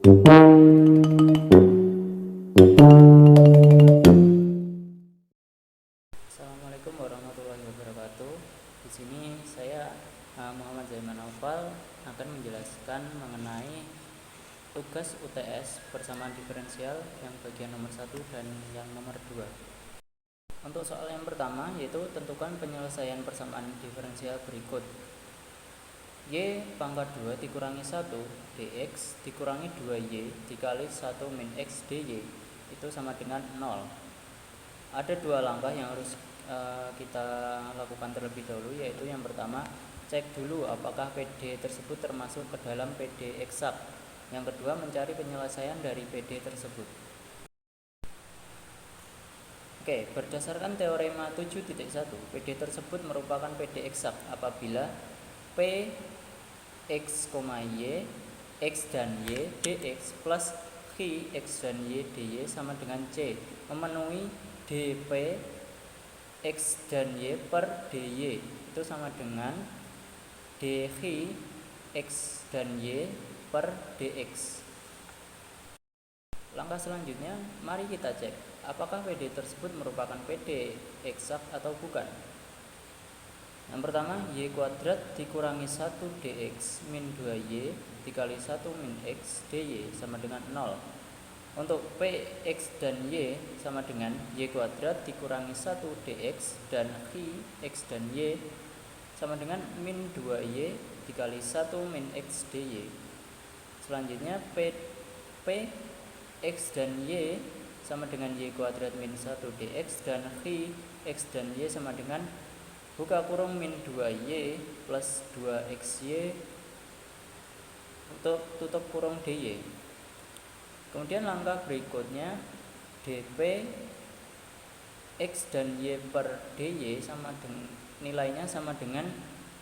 Assalamualaikum warahmatullahi wabarakatuh. Di sini saya Muhammad Zaiman Naufal akan menjelaskan mengenai tugas UTS persamaan diferensial yang bagian nomor 1 dan yang nomor 2. Untuk soal yang pertama yaitu tentukan penyelesaian persamaan diferensial berikut. Y pangkat 2 dikurangi 1 dx dikurangi 2y dikali 1 min x dy itu sama dengan 0. Ada dua langkah yang harus kita lakukan terlebih dahulu, yaitu yang pertama, cek dulu apakah PD tersebut termasuk ke dalam PD eksak. Yang kedua, mencari penyelesaian dari PD tersebut. Oke, berdasarkan teorema 7.1, PD tersebut merupakan PD eksak apabila P x, y, x dan y dx plus Q x dan y dy sama dengan C, memenuhi dp x dan y per dy itu sama dengan dq x dan y per dx. Langkah selanjutnya, mari kita cek apakah PD tersebut merupakan PD eksak atau bukan. Yang pertama, y kuadrat dikurangi 1 dx min 2y dikali 1 min x dy sama dengan 0. Untuk p, x, dan y sama dengan y kuadrat dikurangi 1 dx dan q, x, dan y sama dengan min 2y dikali 1 min x dy. Selanjutnya p, x, dan y sama dengan y kuadrat min 1 dx dan q, x, dan y sama dengan buka kurung min 2y plus 2xy untuk tutup kurung dy. Kemudian langkah berikutnya, dp x dan y per dy sama dengan nilainya sama dengan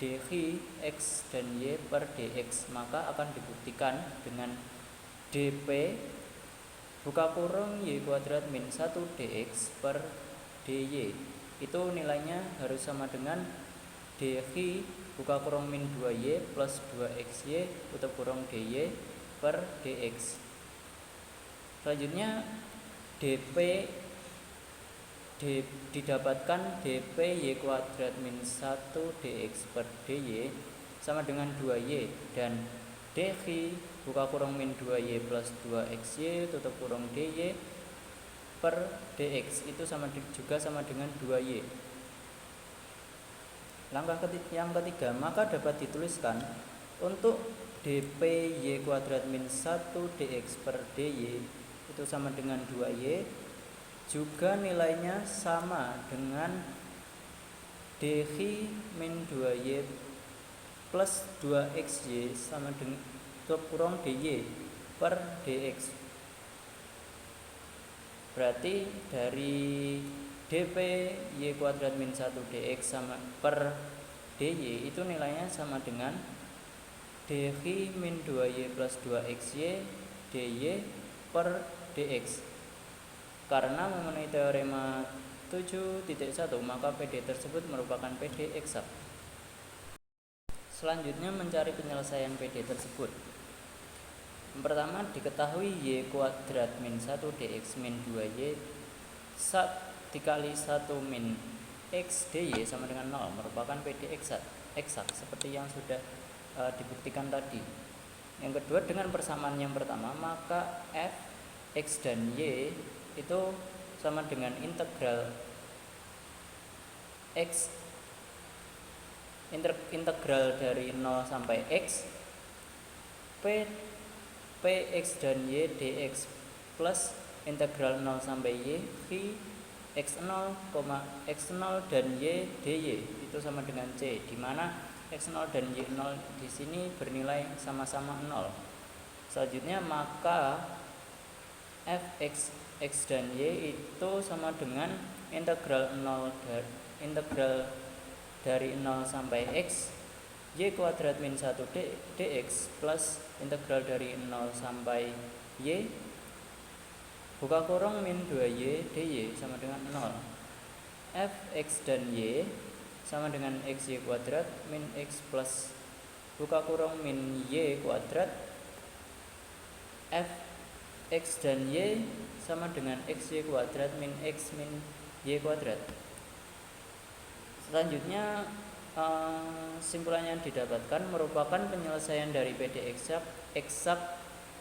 dq x dan y per dx, maka akan dibuktikan dengan dp buka kurung y kuadrat min 1 dx per dy itu nilainya harus sama dengan dq buka kurung min 2y plus 2xy tutup kurung dy per dx. Selanjutnya didapatkan dp y kuadrat min 1 dx per dy sama dengan 2y dan dq buka kurung min 2y plus 2xy tutup kurung dy per dx itu juga sama dengan 2y. Langkah yang ketiga, maka dapat dituliskan untuk dp y kuadrat min 1 dx per dy itu sama dengan 2y, juga nilainya sama dengan dq min 2y plus 2xy sama dengan tutup kurung dy per dx. Berarti dari dp y kuadrat min 1 dx sama per dy itu nilainya sama dengan dq min 2y plus 2xy dy per dx. Karena memenuhi teorema 7.1 maka PD tersebut merupakan PD eksak. Selanjutnya mencari penyelesaian PD tersebut. Yang pertama, diketahui y kuadrat min 1 dx min 2y dikali 1 min x dy sama dengan 0 merupakan PD eksak seperti yang sudah dibuktikan tadi. Yang kedua, dengan persamaan yang pertama maka f, x, dan y itu sama dengan integral x integral dari 0 sampai x p x dan y dx plus integral 0 sampai y v x0, x0 dan y dy itu sama dengan c, di mana x0 dan y0 di sini bernilai sama-sama 0. Selanjutnya maka fx, x dan y itu sama dengan integral dari 0 sampai x y kuadrat min 1 dx plus integral dari 0 sampai y buka kurung min 2y dy sama dengan 0. F, x, dan y sama dengan xy kuadrat min x plus buka kurung min y kuadrat f x dan y sama dengan xy kuadrat min x min y kuadrat. Selanjutnya simpulan yang didapatkan merupakan penyelesaian dari PD eksak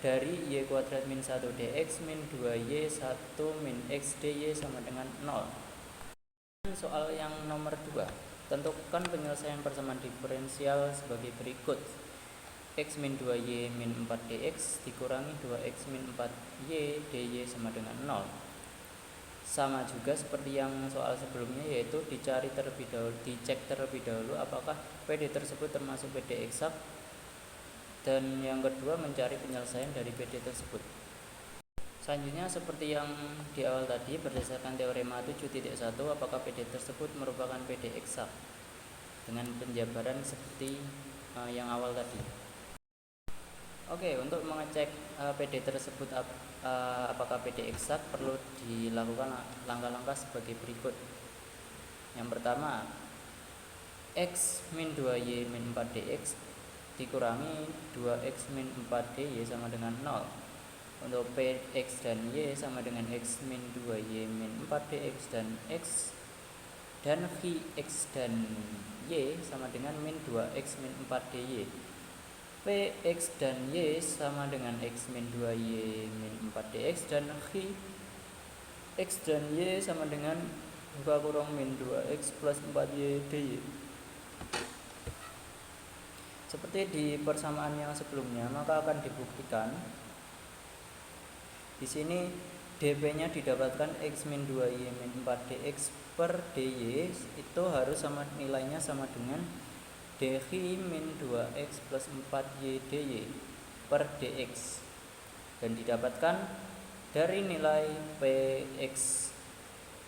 dari y kuadrat min 1 dx min 2y 1 min x dy sama dengan 0. Soal yang nomor 2, tentukan penyelesaian persamaan diferensial sebagai berikut. X min 2y min 4 dx dikurangi 2x min 4y dy sama dengan 0. Sama juga seperti yang soal sebelumnya, yaitu dicek terlebih dahulu apakah PD tersebut termasuk PD eksak, dan yang kedua mencari penyelesaian dari PD tersebut. Selanjutnya seperti yang di awal tadi, berdasarkan teorema 7.1, apakah PD tersebut merupakan PD eksak dengan penjabaran seperti yang awal tadi. Oke, untuk mengecek PD tersebut apakah PD eksak, perlu dilakukan langkah-langkah sebagai berikut. Yang pertama, x min 2y min 4 dx dikurangi 2x min 4 dy sama dengan 0. Untuk p x dan y sama dengan x min 2y min 4 dx dan x dan phi x dan y sama dengan min 2x min 4 dy. P x dan y sama dengan x min 2y min 4 dx dan phi x dan y sama dengan buka kurung min 2x plus 4y dy. Seperti di persamaan yang sebelumnya, maka akan dibuktikan di sini dp-nya didapatkan x min 2y min 4 dx per dy itu harus nilainya sama dengan dx min 2x plus 4y dy per dx, dan didapatkan dari nilai px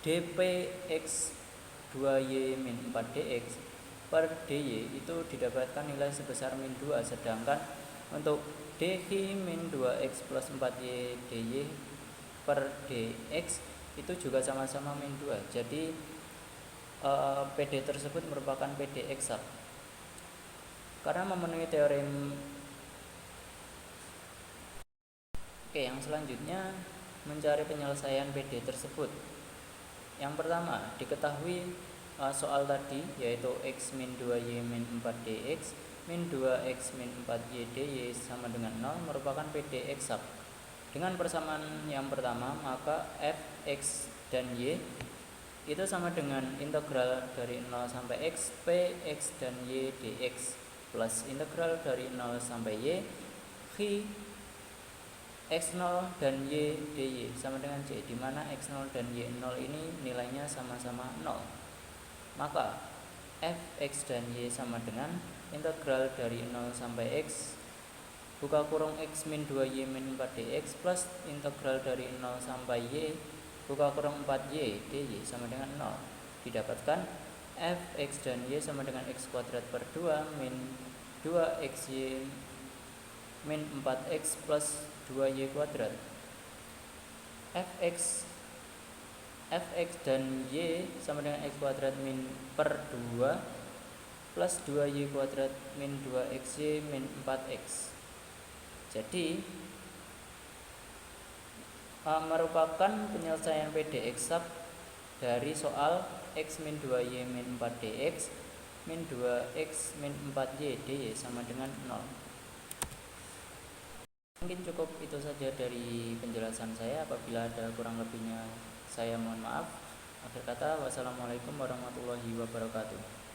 dpx 2y min 4 dx per dy itu didapatkan nilai sebesar min 2, sedangkan untuk dx min 2x plus 4y dy per dx itu juga sama-sama min 2. Jadi PD tersebut merupakan PD eksak karena memenuhi teorem. Oke, yang selanjutnya mencari penyelesaian PD tersebut. Yang pertama, diketahui soal tadi yaitu x min 2y min 4 dx min 2x min 4y dy sama dengan 0 merupakan PD eksak. Dengan persamaan yang pertama, maka f, x, dan y itu sama dengan integral dari 0 sampai x p, x, dan y dx plus integral dari 0 sampai y phi x0 dan y dy sama dengan c, di mana x0 dan y0 ini nilainya sama-sama 0. Maka f, x, dan y sama dengan integral dari 0 sampai x buka kurung x min 2y min 4 dx plus integral dari 0 sampai y buka kurung 4y dy sama dengan 0. Didapatkan f, x, dan y sama dengan x kuadrat per 2 min 2xy min 4x plus 2y kuadrat. fx dan y sama dengan x kuadrat min per 2 plus 2y kuadrat min 2xy min 4x. Jadi merupakan penyelesaian PD eksak dari soal x min 2y min 4 dx min 2x min 4y dy sama dengan 0. Mungkin cukup itu saja dari penjelasan saya. Apabila ada kurang lebihnya, saya mohon maaf. Akhir kata, wassalamualaikum warahmatullahi wabarakatuh.